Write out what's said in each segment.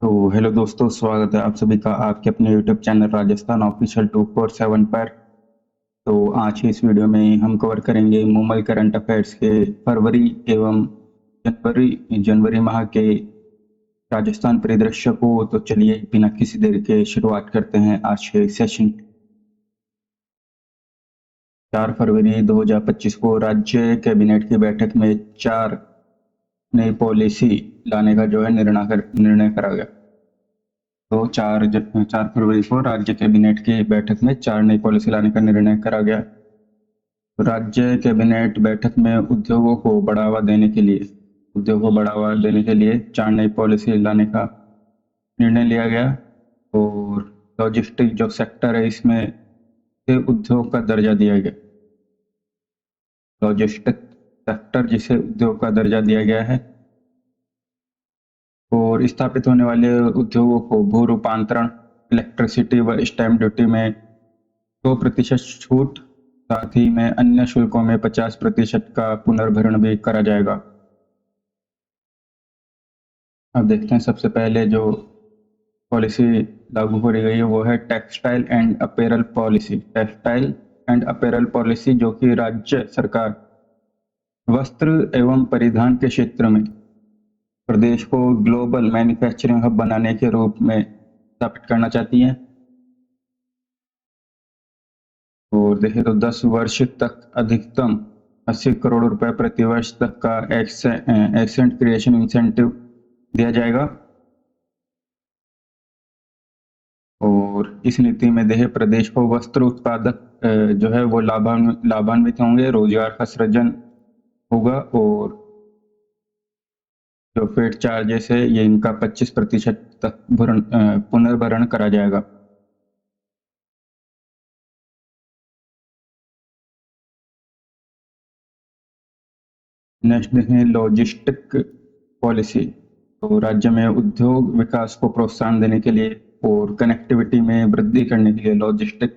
तो हेलो दोस्तों, स्वागत है आप सभी का आपके अपने यूट्यूब चैनल राजस्थान ऑफिशियल 247 पर। तो आज की इस वीडियो में हम कवर करेंगे मुंबई करंट अफेयर्स के फरवरी एवं जनवरी जनवरी माह के राजस्थान परिदृश्य को। तो चलिए बिना किसी देर के शुरुआत करते हैं आज के सेशन। 4 फरवरी 2025 को राज्य कैबिनेट की बैठक में 4 नई पॉलिसी लाने का निर्णय करा गया। तो 4 फरवरी को राज्य कैबिनेट की बैठक में 4 नई पॉलिसी लाने का निर्णय करा गया। तो राज्य कैबिनेट बैठक में उद्योगों को बढ़ावा देने के लिए 4 नई पॉलिसी लाने का निर्णय लिया गया। और लॉजिस्टिक जो सेक्टर है इसमें से उद्योग का दर्जा दिया गया। लॉजिस्टिक सेक्टर जिसे उद्योग का दर्जा दिया गया है। और स्थापित होने वाले उद्योगों को भू रूपांतरण, इलेक्ट्रिसिटी व स्टैम्प ड्यूटी में 2% छूट, साथ ही में अन्य शुल्कों में 50% का पुनर्भरण भी करा जाएगा। अब देखते हैं सबसे पहले जो पॉलिसी लागू करी गई है वो है टेक्सटाइल एंड अपैरल पॉलिसी, जो कि राज्य सरकार वस्त्र एवं परिधान के क्षेत्र में प्रदेश को ग्लोबल मैन्युफैक्चरिंग हब बनाने के रूप में स्थापित करना चाहती है। और देखें तो 10 वर्ष तक अधिकतम 80 करोड़ रुपए प्रति वर्ष तक का एसेट क्रिएशन इंसेंटिव दिया जाएगा। और इस नीति में देखें प्रदेश को वस्त्र उत्पादक जो है वो लाभान्वित होंगे, रोजगार का सृजन होगा। और जो फेड चार्जेस है ये इनका 25% तक पुनर्भरण करा जाएगा। नेक्स्ट देखें लॉजिस्टिक पॉलिसी। तो राज्य में उद्योग विकास को प्रोत्साहन देने के लिए और कनेक्टिविटी में वृद्धि करने के लिए लॉजिस्टिक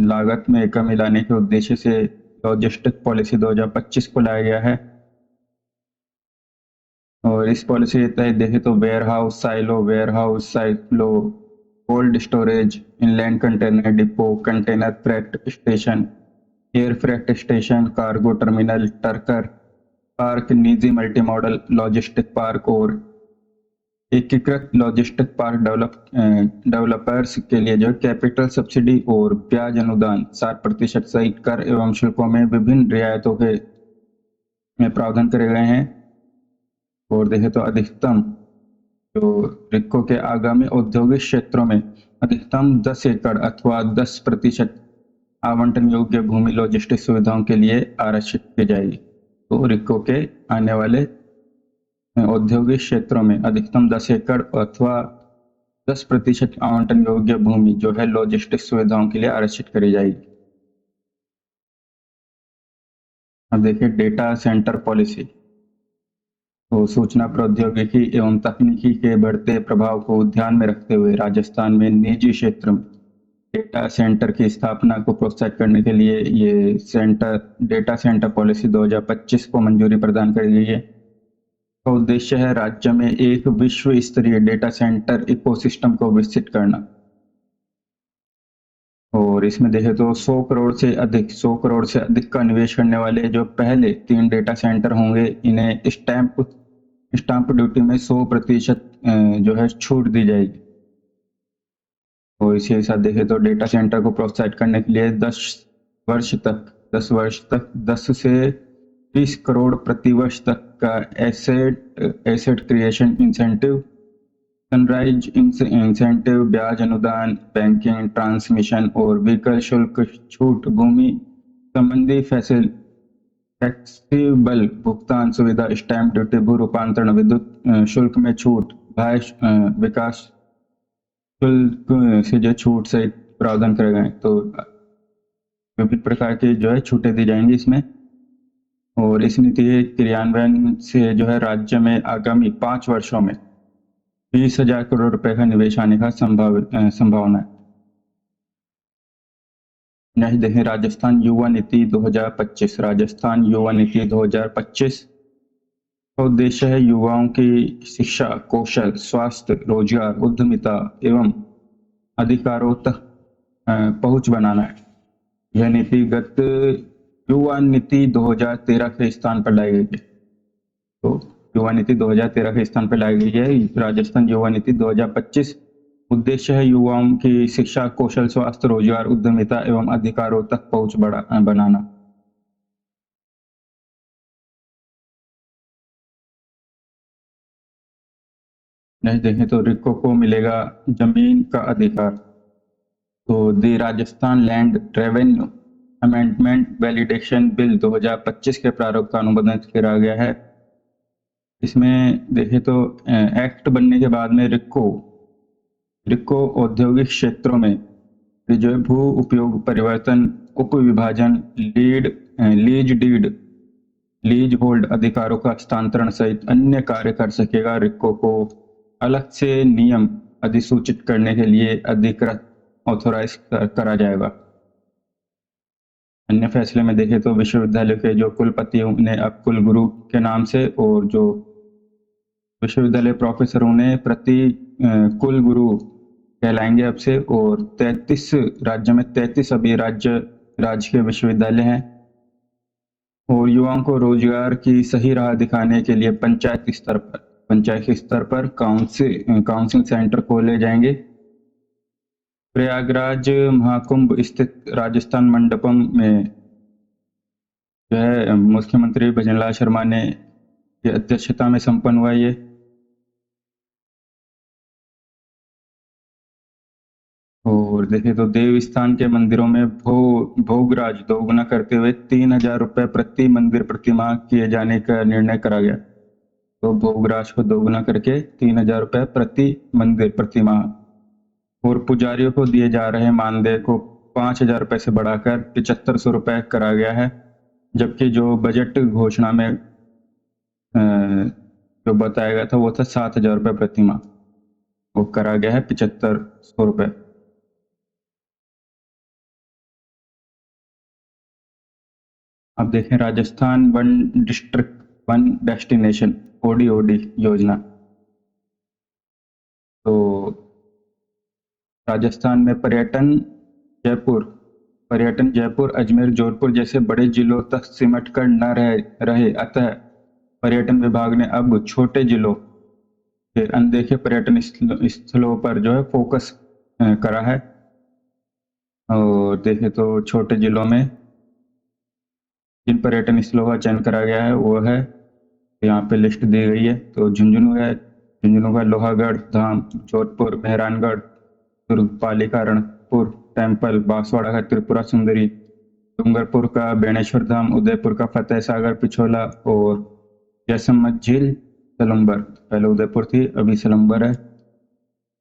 लागत में कमी लाने के उद्देश्य से लॉजिस्टिक पॉलिसी 2025 को लाया गया है। और इस पॉलिसी के तहत देखें तो warehouse silo, cold storage, inland container depot, container freight station, air freight station, cargo terminal, trucker park, निजी मल्टी मॉडल लॉजिस्टिक पार्क और एकीकृत लॉजिस्टिक पार्क डेवलपर्स के लिए जो कैपिटल सब्सिडी और ब्याज अनुदान 7% सहित कर एवं शुल्कों में विभिन्न रियायतों के में प्रावधान करे गए हैं। और देखें तो अधिकतम जो रिक्को के आगामी औद्योगिक क्षेत्रों में अधिकतम 10 एकड़ अथवा 10% आवंटन योग्य भूमि लॉजिस्टिक सुविधाओं के लिए आरक्षित की जाएगी। तो रिक्को के आने वाले औद्योगिक क्षेत्रों में अधिकतम 10 एकड़ अथवा 10% आवंटन योग्य भूमि जो है लॉजिस्टिक सुविधाओं के लिए आरक्षित करी जाएगी। अब देखिए डेटा सेंटर पॉलिसी। तो सूचना प्रौद्योगिकी एवं तकनीकी के बढ़ते प्रभाव को ध्यान में रखते हुए राजस्थान में निजी क्षेत्र में डेटा सेंटर की स्थापना को प्रोत्साहित करने के लिए ये डेटा सेंटर पॉलिसी 2025 को मंजूरी प्रदान करी गई है। का उद्देश्य है राज्य में एक विश्व स्तरीय डेटा सेंटर इकोसिस्टम को विकसित करना। और इसमें देखें तो 100 करोड़ से अधिक का निवेश करने वाले जो पहले 3 डेटा सेंटर होंगे इन्हें स्टाम्प ड्यूटी में 100% जो है छूट दी जाएगी। और इसी के साथ देखें तो डेटा सेंटर को प्रोत्साहित करने के लिए 10 वर्ष तक 10 से 30 करोड़ प्रति वर्ष तक का asset creation incentive, sunrise incentive, ब्याज अनुदान, बैंकिंग, ट्रांसमिशन और व्हीकल शुल्क छूट, भूमि संबंधी फ्लेक्सिबल भुगतान सुविधा, स्टैम्प ड्यूटी, भू रूपांतरण, विद्युत शुल्क में छूट, विकास शुल्क से जो छूट से प्रावधान करे गए। तो विभिन्न प्रकार की जो है छूटें दी जाएंगी इसमें। और इस नीति के क्रियान्वयन से जो है राज्य में आगामी 5 वर्षों में 20,000 करोड़ रुपए का निवेश आने का संभावना है। नेक्स्ट देखें राजस्थान युवा नीति 2025। राजस्थान युवा नीति 2025 उद्देश्य है युवाओं की शिक्षा, कौशल, स्वास्थ्य, रोजगार, उद्यमिता एवं अधिकारों तक पहुंच बनाना है। यह नीति गत युवा नीति 2013 के स्थान पर लाई गई है। तो युवा नीति 2013 के स्थान पर लाई गई है। राजस्थान युवा नीति 2025 उद्देश्य है युवाओं की शिक्षा, कौशल, स्वास्थ्य, रोजगार, उद्यमिता एवं अधिकारों तक पहुंच बनाना। नेक्स्ट देखें तो रिको को मिलेगा जमीन का अधिकार। तो the Rajasthan land revenue amendment validation bill 2025 के प्रारूप का अनुमोदन किया गया है। इसमें देखें तो एक्ट बनने के बाद में रिको औद्योगिक क्षेत्रों में जो भू उपयोग परिवर्तन, उप विभाजन, लीज डीड, लीज होल्ड अधिकारों का हस्तांतरण सहित अन्य कार्य कर सकेगा। रिको को अलग से नियम अधिसूचित करने के लिए अधिकृत ऑथोराइज करा जाएगा। अन्य फैसले में देखें तो विश्वविद्यालय के जो कुलपति उन्हें अब कुलगुरु के नाम से, और जो विश्वविद्यालय प्रोफेसर उन्हें प्रति कुलगुरु कहलाएंगे अब से। और 33 राज्य में 33 अभी राज्य के विश्वविद्यालय हैं। और युवाओं को रोजगार की सही राह दिखाने के लिए पंचायत स्तर पर काउंसलिंग सेंटर खोले जाएंगे। प्रयागराज महाकुंभ स्थित राजस्थान मंडपम में जो है मुख्यमंत्री भजनलाल शर्मा ने की अध्यक्षता में संपन्न हुआ ये। और देखें तो देवस्थान के मंदिरों में भोगराज दोगुना करते हुए 3,000 रुपये प्रति मंदिर प्रतिमाह किए जाने का निर्णय करा गया। तो भोगराज को दोगुना करके 3,000 रुपये प्रति मंदिर प्रतिमाह। और पुजारियों को दिए जा रहे मानदेय को 5,000 रुपये से बढ़ाकर 7,500 रुपये करा गया है। जबकि जो बजट घोषणा में जो बताया गया था वो था 7,000 रुपये प्रतिमाह, वो करा गया है 7,500 रुपये। अब देखें Rajasthan one district one destination ODOD योजना। तो राजस्थान में पर्यटन जयपुर, अजमेर, जोधपुर जैसे बड़े जिलों तक सिमट कर न रहे, अतः पर्यटन विभाग ने अब छोटे जिलों के अनदेखे पर्यटन स्थलों पर जो है फोकस करा है। और देखें तो छोटे जिलों में जिन पर्यटन स्थलों का चयन करा गया है वो है, यहाँ पे लिस्ट दी गई है। तो झुंझुनू का लोहागढ़ धाम, जोधपुर मेहरानगढ़, दुर्ग पालिका रणपुर टेम्पल, बांसवाड़ा का त्रिपुरा सुंदरी, डूंगरपुर का बेणेश्वर धाम, उदयपुर का फतेह सागर पिछोला, और जैसलमेर झील सलम्बर। पहले उदयपुर थी, अभी सलम्बर है।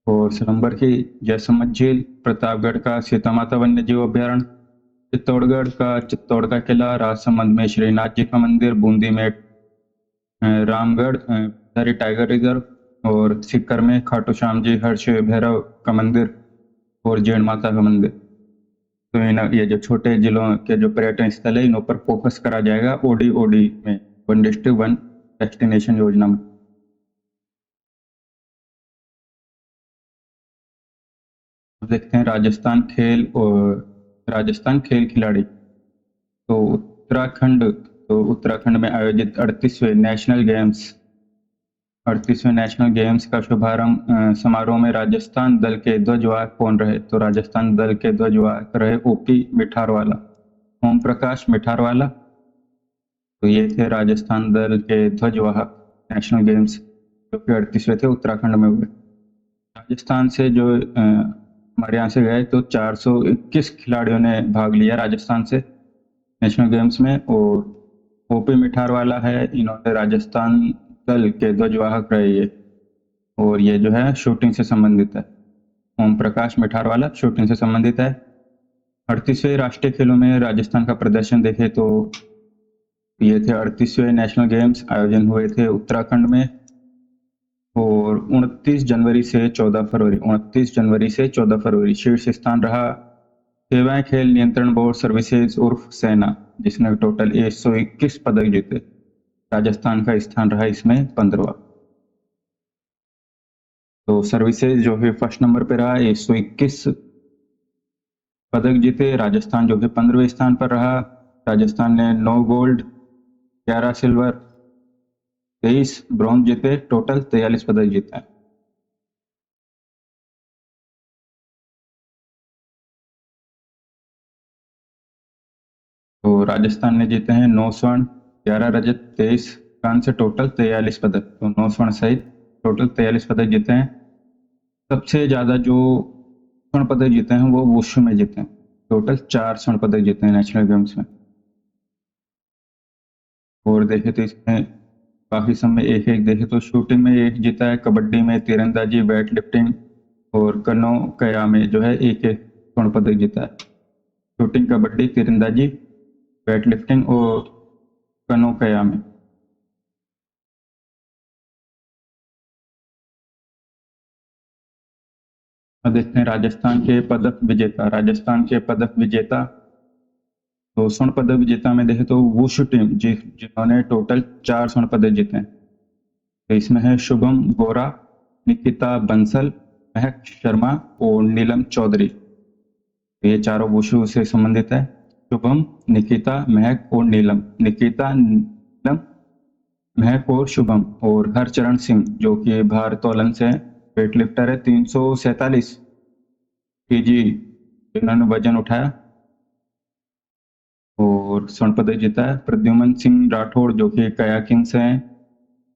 और सलम्बर की जैसलमेर झील, प्रतापगढ़ का सीता माता वन्य जीव अभ्यारण्य, चित्तौड़गढ़ का चित्तौड़ का किला, राजसमंद में श्रीनाथ जी का मंदिर, बूंदी में रामगढ़ टाइगर रिजर्व, और सीकर में खाटू श्याम जी हर्ष भैरव का मंदिर और जैन माता का मंदिर। तो ये जो छोटे जिलों के जो पर्यटन स्थल है इन पर फोकस करा जाएगा ODOD में, वन डिस्ट्रिक्ट वन डेस्टिनेशन योजना में। देखते हैं राजस्थान खेल खिलाड़ी। तो उत्तराखंड में आयोजित 38वें नेशनल गेम्स का शुभारंभ समारोह में राजस्थान दल के ध्वजवाहक कौन रहे? तो राजस्थान दल के ध्वजवाहक रहे OP मिठारवाला, ओम प्रकाश मिठारवाला। तो ये थे राजस्थान दल के ध्वजवाहक नेशनल गेम्स जो कि 38वें थे, उत्तराखंड में हुए। राजस्थान से जो हमारे यहाँ से गए तो 421 खिलाड़ियों ने भाग लिया राजस्थान से नेशनल गेम्स में। और OP मिठारवाला है, इन्होंने राजस्थान दल के ध्वजवाहक रहे ये, और ये जो है शूटिंग से संबंधित है। ओम प्रकाश मिठारवाला शूटिंग से संबंधित है। 38वें राष्ट्रीय खेलों में राजस्थान का प्रदर्शन देखे तो ये थे 38वें नेशनल गेम्स आयोजन हुए थे उत्तराखंड में। और 29 जनवरी से 14 फरवरी शीर्ष स्थान रहा सेवाएं खेल नियंत्रण बोर्ड सर्विसेज उर्फ सेना, जिसने टोटल 121 पदक जीते। राजस्थान का स्थान रहा इसमें 15वां। तो सर्विसेज जो है फर्स्ट नंबर पे रहा, 121 पदक जीते। राजस्थान जो कि 15वें स्थान पर रहा। राजस्थान ने 9 गोल्ड, 11 सिल्वर, 23 ब्रॉन्ज जीते, टोटल 43 पदक जीते हैं। तो राजस्थान ने जीते हैं 9 स्वर्ण, 11 रजत, 23 कांस्य, टोटल 43 पदक। तो 9 स्वर्ण सहित टोटल 43 पदक जीते हैं। सबसे ज्यादा जो स्वर्ण पदक जीते हैं वो वुशु में जीते हैं, टोटल 4 स्वर्ण पदक जीते हैं नेशनल गेम्स में। और देखे तो इसमें काफी समय एक एक देखे तो शूटिंग में एक जीता है, कबड्डी में, तीरंदाजी, वेट लिफ्टिंग और कनो कया में जो है एक एक स्वर्ण पदक जीता है। शूटिंग, कबड्डी, तीरंदाजी, वेट लिफ्टिंग और कनो कया में। अब देखते हैं राजस्थान के पदक विजेता। राजस्थान के पदक विजेता, तो स्वर्ण पदक विजेता में देखे तो वुशु टीम जिन्होंने टोटल 4 स्वर्ण पदक जीते हैं। तो इसमें है शुभम गोरा, निकिता बंसल, महक शर्मा और नीलम चौधरी। तो ये चारों वुशु से संबंधित है। शुभम, निकिता, महक और नीलम। निकिता, नीलम, महक और शुभम। और हरचरण सिंह जो कि भारोत्तोलन से वेट लिफ्टर है, 347 केजी जिन्होंने वजन उठाया और स्वर्ण पदक जीता है। प्रद्युमन सिंह राठौड़ जो कि कयाकिंग से हैं,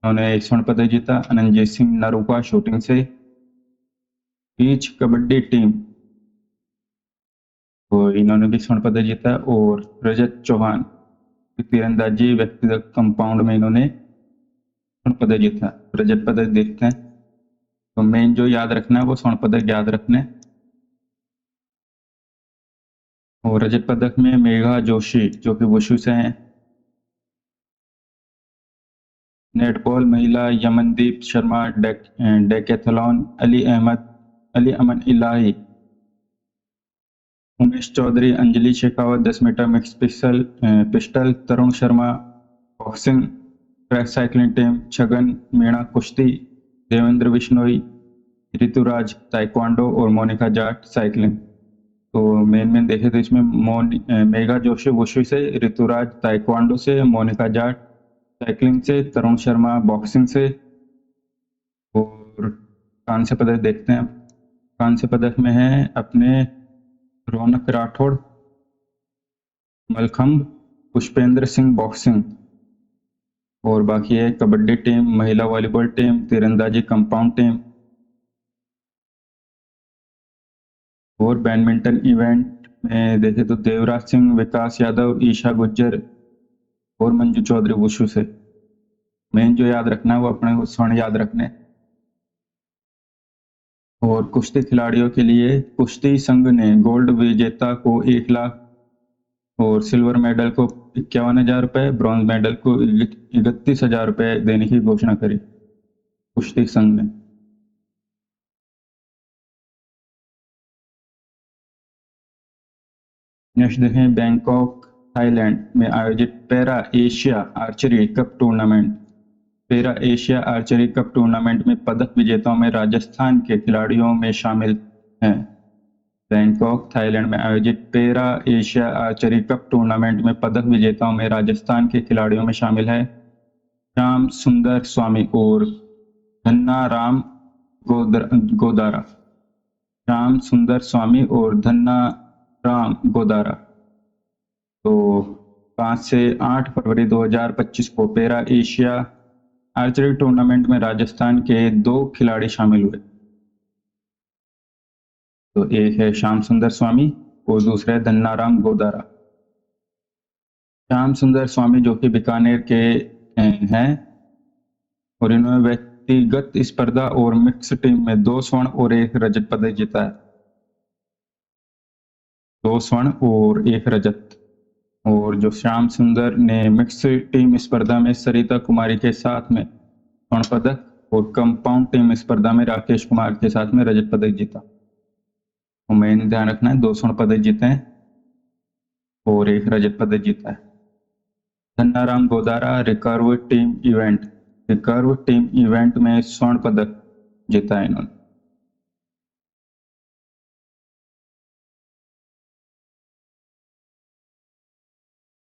उन्होंने स्वर्ण पदक जीता। अनंजीत सिंह नरूका शूटिंग से। बीच कबड्डी टीम, तो इन्होंने भी स्वर्ण पदक जीता। और रजत चौहान तीरंदाजी व्यक्तिगत कंपाउंड में इन्होंने स्वर्ण पदक जीता। रजत पदक देखते हैं, तो मेन जो याद रखना है वो स्वर्ण पदक याद रखने। और रजत पदक में मेघा जोशी जो कि वुशु से हैं। नेटबॉल महिला, Yamandeep Sharma decathlon, Ali Aman Ilahi, Umesh Chaudhary, Anjali Shekhawat 10 metre mix pistol, Tarun Sharma boxing, track cycling team, Chhagan Meena कुश्ती, देवेंद्र बिश्नोई, ऋतुराज ताइक्वांडो और मोनिका जाट साइकिलिंग। तो मेन देखे तो इसमें मेघा जोशी वुशु से, ऋतुराज ताइक्वांडो से, मोनिका जाट साइकिलिंग से, तरुण शर्मा बॉक्सिंग से। और कांस्य पदक देखते हैं। कांस्य पदक में है अपने रौनक राठौड़ मलखंब, पुष्पेंद्र सिंह बॉक्सिंग। और बाकी है कबड्डी टीम, महिला वॉलीबॉल टीम, तीरंदाजी कंपाउंड टीम। और बैडमिंटन इवेंट में देखे तो देवराज सिंह, विकास यादव, ईशा गुज्जर और मंजू चौधरी वुशु से। मेन जो याद रखना है वो अपने स्वर्ण याद रखने। और कुश्ती खिलाड़ियों के लिए कुश्ती संघ ने गोल्ड विजेता को 1 लाख और सिल्वर मेडल को 51,000 रुपए, ब्रॉन्ज मेडल को 31,000 रुपए देने की घोषणा करी कुश्ती संघ ने। नेक्स्ट देखें बैंकॉक थाईलैंड में आयोजित para Asia archery cup tournament. Para Asia archery cup tournament में पदक विजेताओं में राजस्थान के खिलाड़ियों में शामिल हैं। बैंकॉक थाईलैंड में आयोजित para Asia archery cup tournament में पदक विजेताओं में राजस्थान के खिलाड़ियों में शामिल है श्याम सुंदर स्वामी और धन्ना राम गोदारा। श्याम सुंदर स्वामी और धन्ना राम गोदारा। तो 5 से 8 फरवरी 2025 को पैरा एशिया आर्चरी टूर्नामेंट में राजस्थान के 2 खिलाड़ी शामिल हुए। तो एक है श्याम सुंदर स्वामी और दूसरा है धन्नाराम गोदारा। श्याम सुंदर स्वामी जो कि बीकानेर के हैं और इन्होंने व्यक्तिगत स्पर्धा और मिक्स टीम में 2 स्वर्ण और 1 रजत पदक जीता है। 2 स्वर्ण और 1 रजत। और जो श्याम सुंदर ने मिक्स टीम स्पर्धा में सरिता कुमारी के साथ में स्वर्ण पदक और कंपाउंड टीम स्पर्धा में राकेश कुमार के साथ में रजत पदक जीता। तो मेन ध्यान रखना है 2 स्वर्ण पदक जीते हैं और 1 रजत पदक जीता है। Dhannaram Godara recurve team event में स्वर्ण पदक जीता है इन्होंने।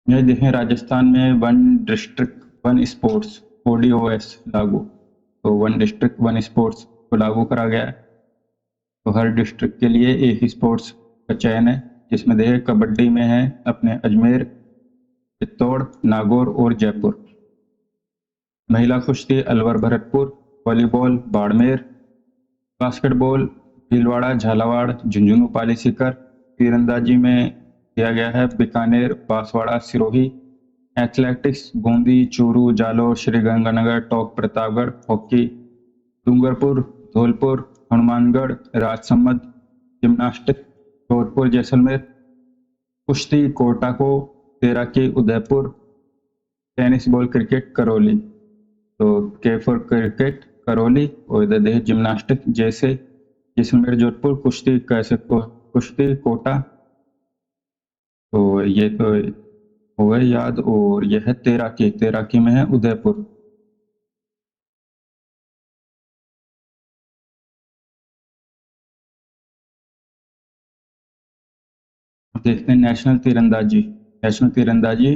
यह देखें राजस्थान में one district one sports ODOS लागू, तो वन डिस्ट्रिक्ट वन स्पोर्ट्स को लागू करा गया है। तो हर डिस्ट्रिक्ट के लिए एक ही स्पोर्ट्स का चयन है, जिसमें देखें कबड्डी में है अपने अजमेर, चित्तौड़, नागौर और जयपुर। महिला कुश्ती अलवर भरतपुर, वॉलीबॉल बाड़मेर, बास्केटबॉल भीलवाड़ा झालावाड़ झुंझुनू पाली सीकर, तीरंदाजी में किया गया है Bikaner Banswara Sirohi, athletics Bundi Churu Jalore Sriganganagar Tonk Pratapgarh, hockey Dungarpur Dholpur Hanumangarh Rajsamand, gymnastic Jodhpur Jaisalmer, कुश्ती कोटा को, तैराकी Udaipur, tennis ball cricket Karauli, तो के फॉर क्रिकेट करौली, और इधर देखिए जिम्नास्टिक जैसे जैसलमेर जोधपुर, कुश्ती कैसे कुश्ती कोटा, तो ये तो हो गए याद। और यह है तैराकी में है उदयपुर। देखते हैं नेशनल तीरंदाजी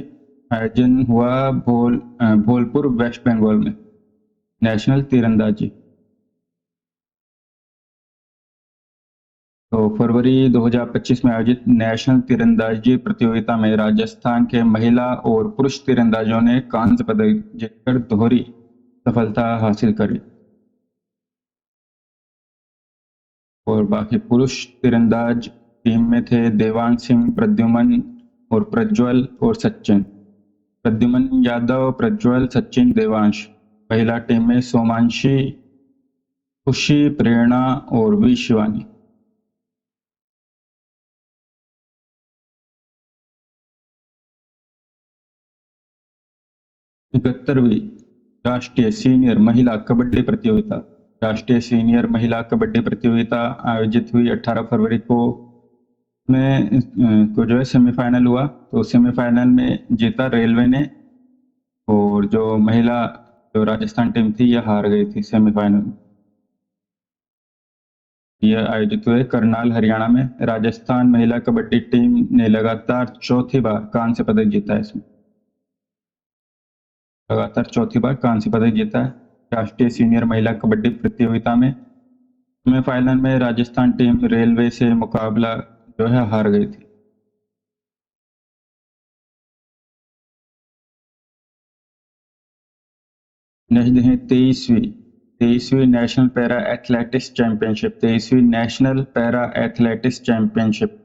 आयोजन हुआ भोलपुर वेस्ट बंगाल में। नेशनल तीरंदाजी तो फरवरी 2025 में आयोजित नेशनल तीरंदाजी प्रतियोगिता में राजस्थान के महिला और पुरुष तीरंदाजों ने कांस्य पदक जीतकर दोहरी सफलता हासिल करी। और बाकी पुरुष तीरंदाज टीम में थे देवांश सिंह, प्रद्युमन और प्रज्वल और सचिन। प्रद्युमन यादव, प्रज्वल, सचिन, देवांश। महिला टीम में सोमांशी, खुशी, प्रेरणा और वी शिवानी। इकहत्तरवीं राष्ट्रीय सीनियर महिला कबड्डी प्रतियोगिता आयोजित हुई 18 फरवरी को। में को जो है सेमीफाइनल हुआ, तो सेमीफाइनल में जीता रेलवे ने, और जो महिला जो राजस्थान टीम थी यह हार गई थी सेमीफाइनल में। यह आयोजित हुए करनाल हरियाणा में। राजस्थान महिला कबड्डी टीम ने लगातार चौथी बार कांस्य पदक जीता है इसमें। लगातार चौथी बार कांस्य पदक जीता है राष्ट्रीय सीनियर महिला कबड्डी प्रतियोगिता में। सेमीफाइनल में राजस्थान टीम रेलवे से मुकाबला जो है हार गई थी। नेक्स्ट देखें 23वीं नेशनल पैरा एथलेटिक्स चैंपियनशिप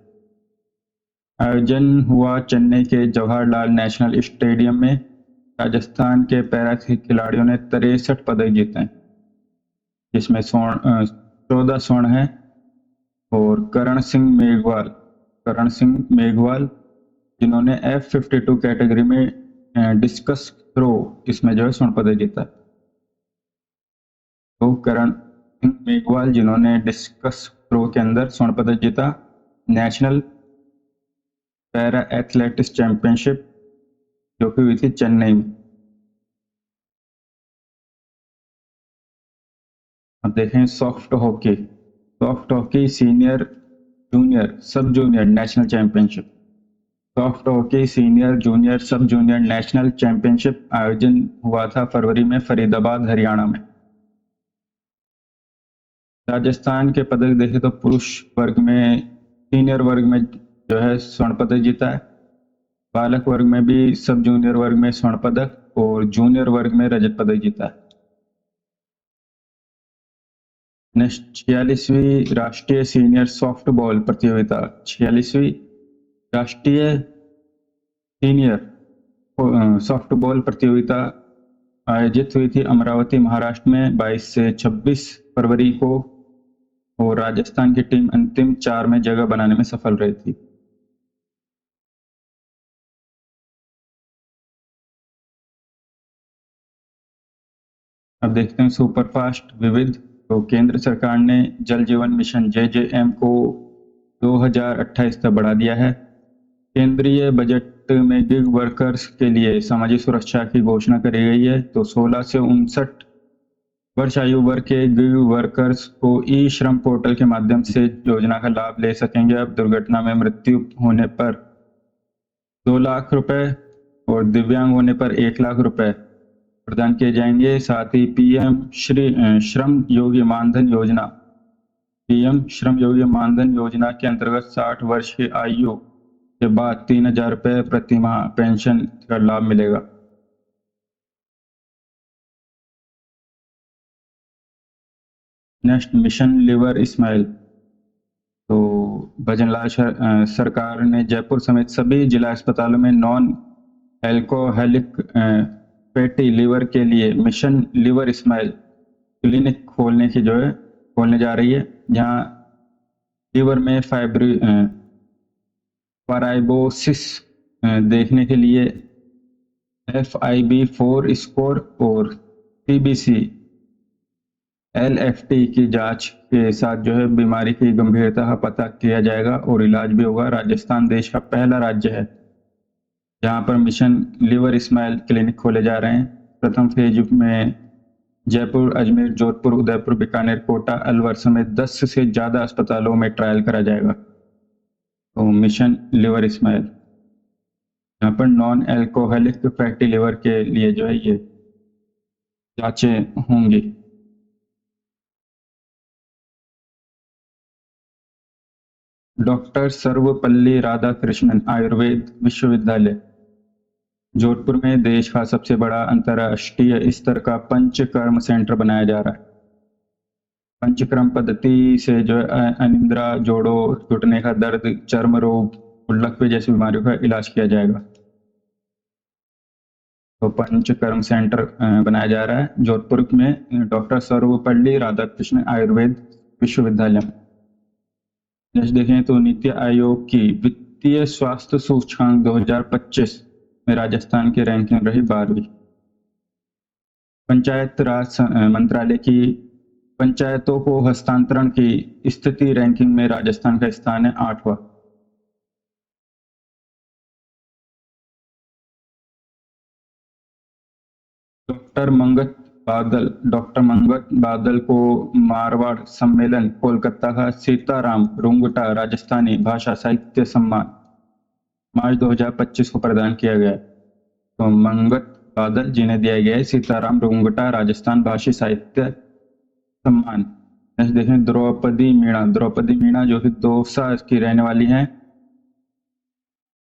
आयोजन हुआ चेन्नई के जवाहरलाल नेशनल स्टेडियम में। राजस्थान के पैरा खिलाड़ियों ने 63 पदक जीते हैं, जिसमें 14 स्वर्ण है। और करण सिंह मेघवाल जिन्होंने F52 कैटेगरी में डिस्कस थ्रो इसमें जो है स्वर्ण पदक जीता। तो करण सिंह मेघवाल जिन्होंने डिस्कस थ्रो के अंदर स्वर्ण पदक जीता नेशनल पैरा एथलेटिक्स चैंपियनशिप जो कि हुई थी चेन्नई में। अब देखें सॉफ्ट हॉकी सीनियर जूनियर सब junior national championship. Soft hockey senior junior सब जूनियर नेशनल चैंपियनशिप आयोजन हुआ था फरवरी में फरीदाबाद हरियाणा में। राजस्थान के पदक देखें तो पुरुष वर्ग में सीनियर वर्ग में जो है स्वर्ण पदक जीता है, बालक वर्ग में भी सब जूनियर वर्ग में स्वर्ण पदक और जूनियर वर्ग में रजत पदक जीता है। नेक्स्ट 46वीं राष्ट्रीय सीनियर सॉफ्टबॉल प्रतियोगिता 46वीं राष्ट्रीय सीनियर सॉफ्टबॉल प्रतियोगिता आयोजित हुई थी अमरावती महाराष्ट्र में 22 से 26 फरवरी को, और राजस्थान की टीम अंतिम 4 में जगह बनाने में सफल रही थी। अब देखते हैं सुपरफास्ट विविध। तो केंद्र सरकार ने जल जीवन मिशन JJM को 2028 तक बढ़ा दिया है। केंद्रीय बजट बजट में गिग वर्कर्स के लिए सामाजिक सुरक्षा की घोषणा करी गई है। तो 16 से 59 वर्ष आयु वर्ग के गिग वर्कर्स को ई श्रम पोर्टल के माध्यम से योजना का लाभ ले सकेंगे। अब दुर्घटना में मृत्यु होने पर 2 लाख रुपए और दिव्यांग होने पर 1 लाख रुपए प्रदान किए जाएंगे। साथ ही पीएम श्रम योगी मानधन योजना के अंतर्गत 60 वर्ष की आयु के बाद 3,000 रुपए प्रति माह पेंशन का लाभ मिलेगा। Next, mission liver smile. तो भजनलाल सरकार ने जयपुर समेत सभी जिला अस्पतालों में नॉन एल्कोहलिक फैटी लिवर के लिए मिशन लिवर स्माइल क्लिनिक खोलने जा रही है, जहां लिवर में फाइब्रोसिस देखने के लिए FIB4 स्कोर और CBC LFT की जांच के साथ बीमारी की गंभीरता का पता किया जाएगा और इलाज भी होगा। राजस्थान देश का पहला राज्य है जहां पर मिशन लिवर स्माइल क्लिनिक खोले जा रहे हैं। प्रथम फेज में जयपुर, अजमेर, जोधपुर, उदयपुर, बीकानेर, कोटा, अलवर समेत 10 से ज्यादा अस्पतालों में ट्रायल करा जाएगा। तो मिशन लिवर स्माइल यहाँ पर नॉन एल्कोहलिक फैटी लिवर के लिए ये जांचें होंगी। डॉक्टर सर्वपल्ली राधाकृष्णन आयुर्वेद विश्वविद्यालय जोधपुर में देश का सबसे बड़ा अंतर्राष्ट्रीय स्तर का पंचकर्म सेंटर बनाया जा रहा है। पंचकर्म पद्धति से अनिद्रा, जोड़ों, घुटने का दर्द, चर्म रोग और लकवे जैसी बीमारियों का इलाज किया जाएगा। तो पंचकर्म सेंटर बनाया जा रहा है जोधपुर में डॉक्टर सर्वपल्ली राधाकृष्णन आयुर्वेद विश्वविद्यालय में। नेक्स्ट देखें तो नीति आयोग की वित्तीय स्वास्थ्य सूचकांक 2025 में राजस्थान की रैंकिंग रही 12वीं। पंचायत राज मंत्रालय की पंचायतों को हस्तांतरण की स्थिति रैंकिंग में राजस्थान का स्थान है 8वां। डॉक्टर मंगत बादल को मारवाड़ सम्मेलन कोलकाता का सीताराम रुंगटा राजस्थानी भाषा साहित्य सम्मान मार्च 2025 को प्रदान किया गया। तो मंगत बादल जिन्हें दिया गया है सीताराम रुंगटा राजस्थान भाषी साहित्य सम्मान। नेक्स्ट देखें द्रौपदी मीणा जो कि दौसा की रहने वाली हैं।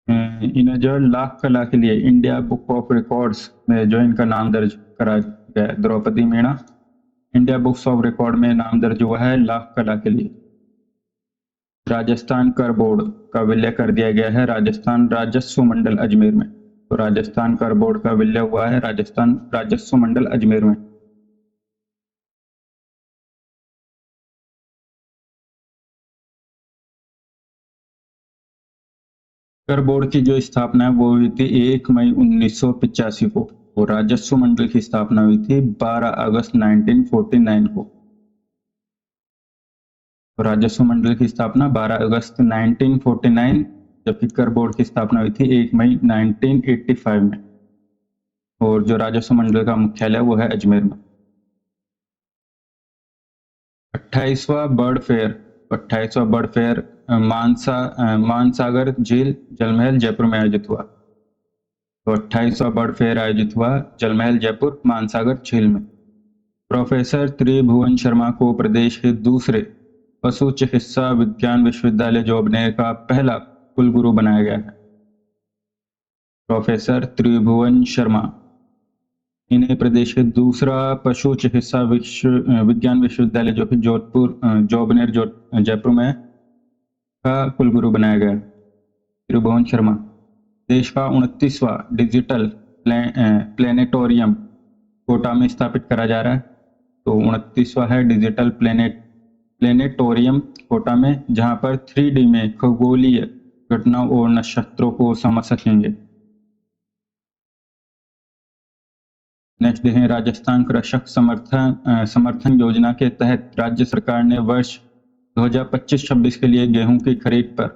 इन्हें लाख कला के लिए इंडिया बुक ऑफ रिकॉर्ड्स में इनका नाम दर्ज करा गया। Draupadi Meena India books of record में नाम दर्ज हुआ है लाख कला के लिए। राजस्थान कर बोर्ड का विलय कर दिया गया है राजस्थान राजस्व मंडल अजमेर में। तो राजस्थान कर बोर्ड का विलय हुआ है राजस्थान राजस्व मंडल अजमेर में। कर बोर्ड की जो स्थापना है वो हुई थी 1 मई 1985 को और राजस्व मंडल की स्थापना हुई थी 12 अगस्त 1949 को। तो राजस्व मंडल की स्थापना 12 अगस्त 1949 जबकि कर बोर्ड की स्थापना हुई थी 1 मई 1985 में और जो राजस्व मंडल का मुख्यालय वो है अजमेर में। 28वां बर्ड फेयर मानसागर झील जलमहल जयपुर में आयोजित हुआ। तो 28वां बर्ड फेयर आयोजित हुआ जलमहल जयपुर मानसागर झील में। प्रोफेसर त्रिभुवन शर्मा को प्रदेश के दूसरे पशु चिकित्सा विज्ञान विश्वविद्यालय जोबनेर का पहला कुलगुरु बनाया गया है। प्रोफेसर त्रिभुवन शर्मा इन्हें प्रदेश के दूसरा पशु चिकित्सा विज्ञान विश्वविद्यालय जो कि जोबनेर जयपुर में का कुलगुरु बनाया गया। त्रिभुवन शर्मा देश का 29वां डिजिटल प्लेनेटोरियम कोटा में स्थापित करा जा रहा है। तो 29वां है डिजिटल प्लेनेटोरियम कोटा में जहां पर 3D में खगोलीय घटनाओं और नक्षत्रों को समझ सकेंगे। नेक्स्ट देखें राजस्थान कृषक समर्थन योजना के तहत राज्य सरकार ने वर्ष 2025-26 के लिए गेहूं की खरीद पर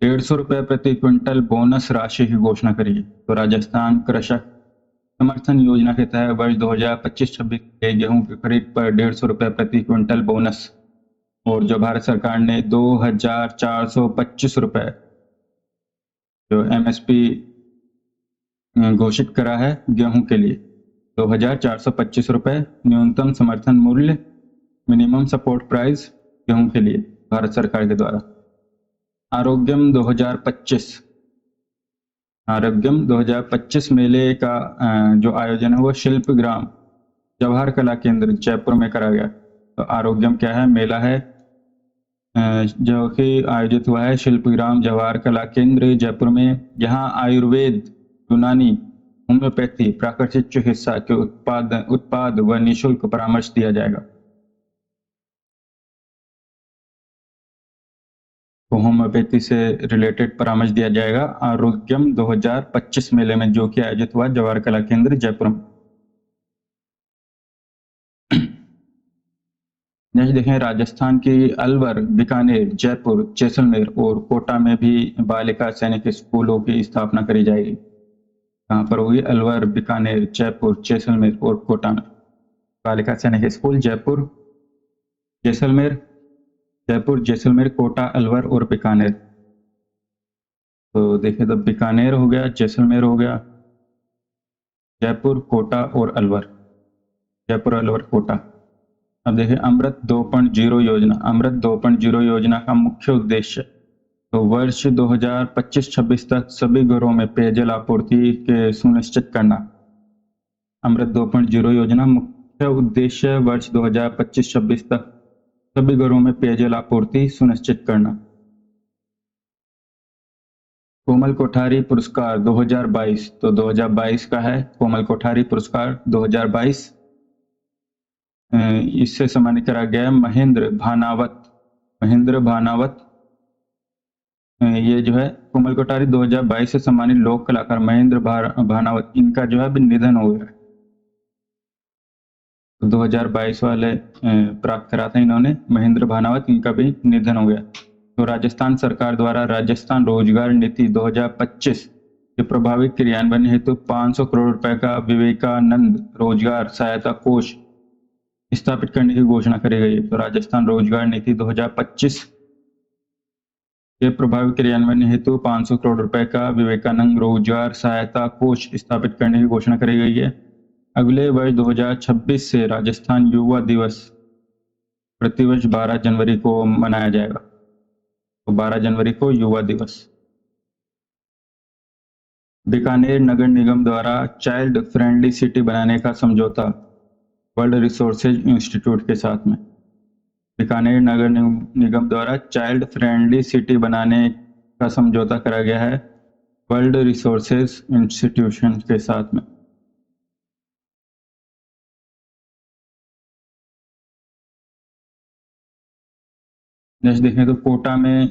₹150 प्रति क्विंटल बोनस राशि की घोषणा करी। तो राजस्थान कृषक समर्थन योजना के तहत वर्ष 2025-26 के गेहूं की खरीद पर ₹150 प्रति क्विंटल बोनस, और जो भारत सरकार ने ₹2,425 जो एमएसपी घोषित करा है गेहूं के लिए, ₹2,425 न्यूनतम समर्थन मूल्य, मिनिमम सपोर्ट प्राइस गेहूं के लिए भारत सरकार के द्वारा। आरोग्यम 2025 मेले का जो आयोजन है वो शिल्प ग्राम जवाहर कला केंद्र जयपुर में करा गया। तो आरोग्यम क्या है? मेला है जो कि आयोजित हुआ है शिल्पग्राम जवाहर कला केंद्र जयपुर में। यहाँ आयुर्वेद, यूनानी, होम्योपैथी, प्राकृतिक चिकित्सा के उत्पाद व निःशुल्क परामर्श दिया जाएगा। तो होम्योपैथी से रिलेटेड परामर्श दिया जाएगा आरोग्यम 2025 मेले में, जो कि आयोजित हुआ जवाहर कला केंद्र जयपुर में। नेक्स्ट देखें, राजस्थान की अलवर, बीकानेर, जयपुर, जैसलमेर और कोटा में भी बालिका सैनिक स्कूलों की स्थापना करी जाएगी। कहाँ पर होगी? अलवर, बीकानेर, जयपुर, जैसलमेर और कोटा में बालिका सैनिक स्कूल जयपुर, जैसलमेर, कोटा, अलवर और बीकानेर। तो देखिए, तो बीकानेर हो गया, जैसलमेर हो गया, जयपुर, कोटा और अलवर, जयपुर, अलवर, कोटा। अब देखिए अमृत 2.0 योजना। अमृत 2.0 योजना का मुख्य उद्देश्य तो वर्ष 2025-26 तक सभी घरों में पेयजल आपूर्ति के सुनिश्चित करना। अमृत 2.0 योजना मुख्य उद्देश्य वर्ष 2025-26 तक सभी घरों में पेयजल आपूर्ति सुनिश्चित करना। कोमल कोठारी पुरस्कार 2022, तो 2022 का है कोमल कोठारी पुरस्कार 2022। इससे सम्मानित करा गया महेंद्र भानावत। ये जो है कोमल कोठारी 2022 से सम्मानित लोक कलाकार महेंद्र भानावत, इनका जो है अभी निधन हो गया। तो 2022 वाले प्राप्त करा था इन्होंने, महेंद्र भानावत, इनका भी निधन हो गया। तो राजस्थान सरकार द्वारा राजस्थान रोजगार नीति 2025 के प्रभावी क्रियान्वयन हेतु 500 करोड़ रुपए का विवेकानंद रोजगार सहायता कोष स्थापित करने की घोषणा करी गई। तो राजस्थान रोजगार नीति 2025 के प्रभावी क्रियान्वयन हेतु 500 करोड़ रुपए का विवेकानंद रोजगार सहायता कोष स्थापित करने की घोषणा करी गई है। अगले वर्ष 2026 से राजस्थान युवा दिवस प्रतिवर्ष 12 जनवरी को मनाया जाएगा। तो 12 जनवरी को युवा दिवस। बीकानेर नगर निगम द्वारा चाइल्ड फ्रेंडली सिटी बनाने का समझौता वर्ल्ड रिसोर्सेज इंस्टीट्यूट के साथ में। बीकानेर नगर निगम द्वारा चाइल्ड फ्रेंडली सिटी बनाने का समझौता करा गया है वर्ल्ड रिसोर्सेज इंस्टीट्यूशन के साथ में। नेक्स्ट देखें तो कोटा में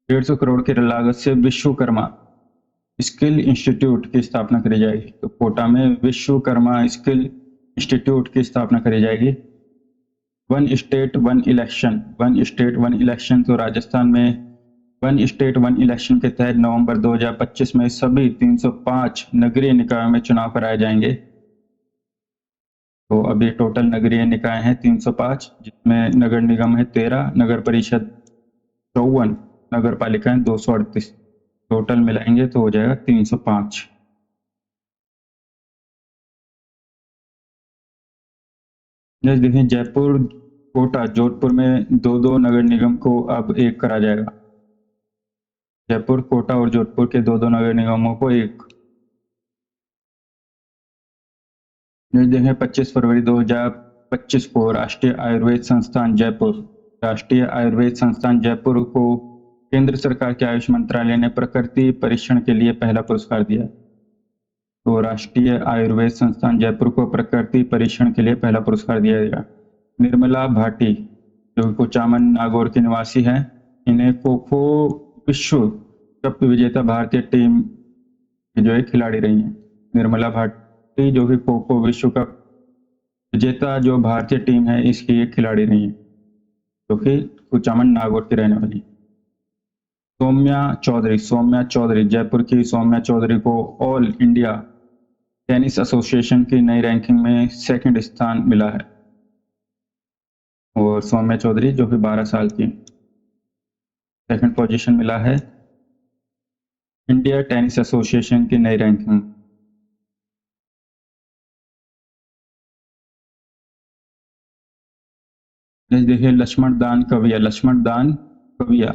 150 करोड़ की लागत से विश्वकर्मा स्किल इंस्टीट्यूट की स्थापना करी जाएगी। तो कोटा में विश्वकर्मा स्किल इंस्टीट्यूट की स्थापना करी जाएगी। One state one election. तो राजस्थान में वन स्टेट वन इलेक्शन के तहत नवंबर 2025 में सभी 305 नगरीय निकायों में चुनाव कराए जाएंगे। तो अभी टोटल नगरीय निकाय हैं 305, जिसमें नगर निगम है 13, नगर परिषद 54, नगर पालिकाएं 238। टोटल मिलाएंगे तो हो जाएगा 305। जैसे देखें जयपुर, कोटा, जोधपुर में दो नगर निगम को अब एक करा जाएगा। जयपुर, कोटा और जोधपुर के दो नगर निगमों को एक। देखें 25 फरवरी 2025 को राष्ट्रीय आयुर्वेद संस्थान जयपुर को केंद्र सरकार के आयुष मंत्रालय ने प्रकृति परीक्षण के लिए पहला पुरस्कार दिया। तो राष्ट्रीय आयुर्वेद संस्थान जयपुर को प्रकृति परीक्षण के लिए पहला पुरस्कार दिया गया। निर्मला भाटी जो कुचामन नागौर की निवासी है, इन्हें खो-खो विश्व कप विजेता भारतीय टीम की जो है खिलाड़ी रही हैं। निर्मला भाटी जो कि खो-खो विश्व कप विजेता जो भारतीय टीम है इसकी एक खिलाड़ी रही है, जो कि कुचामन नागौर की रहने वाली। सौम्या चौधरी जयपुर की सौम्या चौधरी को ऑल इंडिया टेनिस एसोसिएशन की नई रैंकिंग में सेकंड स्थान मिला है। और सौम्या चौधरी जो कि 12 साल की, सेकंड पोजीशन मिला है इंडिया टेनिस एसोसिएशन की नई रैंकिंग। देखिए लक्ष्मण दान कविया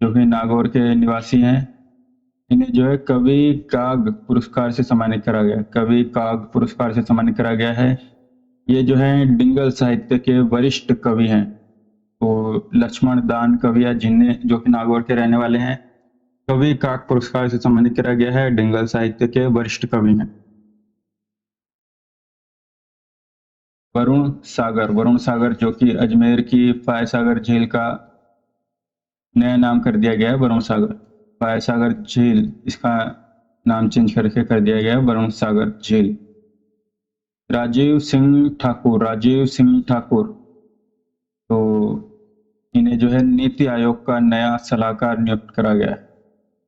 जो कि नागौर के निवासी हैं, इन्हें जो है कवि काग पुरस्कार से सम्मानित करा गया, कवि काग पुरस्कार से सम्मानित करा गया है। ये जो है डिंगल साहित्य के वरिष्ठ कवि हैं। तो लक्ष्मण दान कविया जिन्हें जो कि नागौर के रहने वाले हैं, कवि काग पुरस्कार से सम्मानित करा गया है, डिंगल साहित्य के वरिष्ठ कवि हैं। वरुण सागर जो कि अजमेर की फायसागर झील का नया नाम कर दिया गया है, वरुण सागर फायसागर झील, इसका नाम चेंज करके कर दिया गया है वरुण सागर झील। राजीव सिंह ठाकुर तो इन्हें जो है नीति आयोग का नया सलाहकार नियुक्त करा गया है,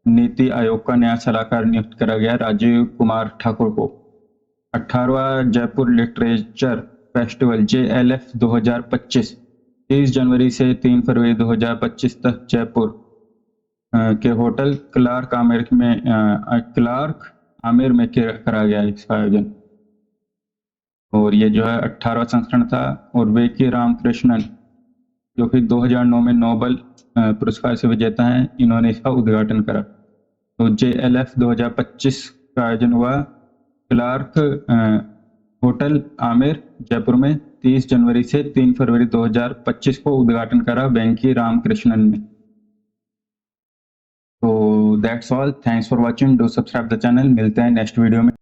नीति आयोग का नया सलाहकार नियुक्त करा गया राजीव कुमार ठाकुर को। 18वां जयपुर लिटरेचर फेस्टिवल JLF 2025 30 जनवरी से 3 फरवरी 2025 तक जयपुर के होटल क्लार्क आमिर में करा गया है इसका आयोजन। और ये जो है 18वां संस्करण था। और वेकी रामकृष्णन जो कि 2009 में नोबेल पुरस्कार से विजेता हैं, इन्होंने इसका उद्घाटन करा। तो JLF 2025 का आयोजन हुआ क्लार्क होटल आमिर जयपुर में 30 जनवरी से 3 फरवरी 2025 को उद्घाटन करा वेंकी रामकृष्णन ने। तो that's all, thanks for watching, do subscribe the channel, मिलते हैं नेक्स्ट वीडियो में।